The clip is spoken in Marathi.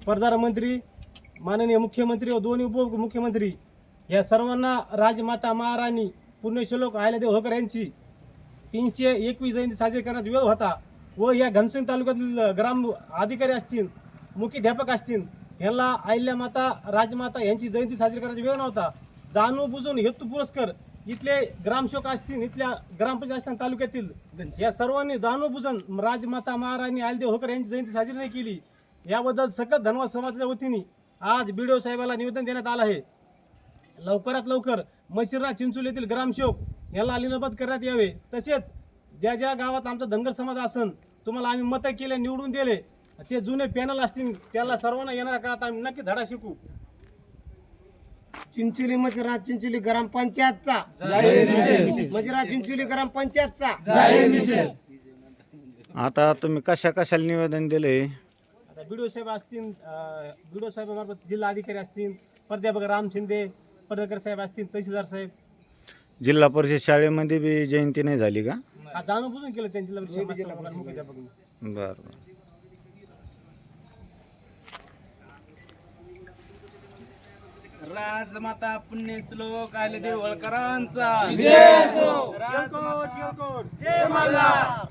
प्रधानमंत्री, माननीय मुख्यमंत्री व दोन्ही उपमुख्यमंत्री या सर्वांना राजमाता महाराणी पुण्यश्लोक अहिल्यादेवी होळकर यांची 321 जयंती साजरी करण्यात वेळ होता व या घनसोली तालुक्यातील ग्राम अधिकारी असतील, मुख्याध्यापक असतील, यांना अहिल्यामाता राजमाता यांची जयंती साजरी करण्याचा वेळ नव्हता. जाणून बुजून हेतू पुरस्कार इथले ग्रामसेवक असतील, इथल्या ग्रामपंचायत असतील, तालुक्यातील या सर्वांनी जाणून बुजून राजमाता महाराणी अहिल्यादेवी होळकर यांची जयंती साजरी नाही केली. याबद्दल सकल धनवाद समाजाच्या वतीने आज BDO साहेबाला निवेदन देण्यात आलं आहे. लवकरात लवकर मशिरा चिंचोली येथील ग्रामसेवक याला निलंबित करण्यात यावे. तसेच ज्या ज्या गावात आमचा धनगर समाज असन, तुम्हाला आम्ही मतं केले, निवडून दिले, ते जुने पॅनल असतील त्याला सर्वांना येणाऱ्या काळात आम्ही नक्की धडा शिकू. चिंचोली मजिरा चिंचोली ग्रामपंचायतचा मजिरा चिंचोली ग्रामपंचायतचा. आता तुम्ही कशाला निवेदन दिले? आता BDO साहेब असतील, BDO साहेबांमार्फत जिल्हा अधिकारी असतील, प्राध्यापक राम शिंदे, पडळकर साहेब असतील, तहसीलदार साहेब. जिल्हा परिषद शाळेमध्ये बी जयंती नाही झाली का? जाणून बुजून केलं त्यांच्या मुख्याध्यापक. बरं. राजमाता पुण्यश्लोक अहिल्यादेवी होळकरांचा जय मल्हार.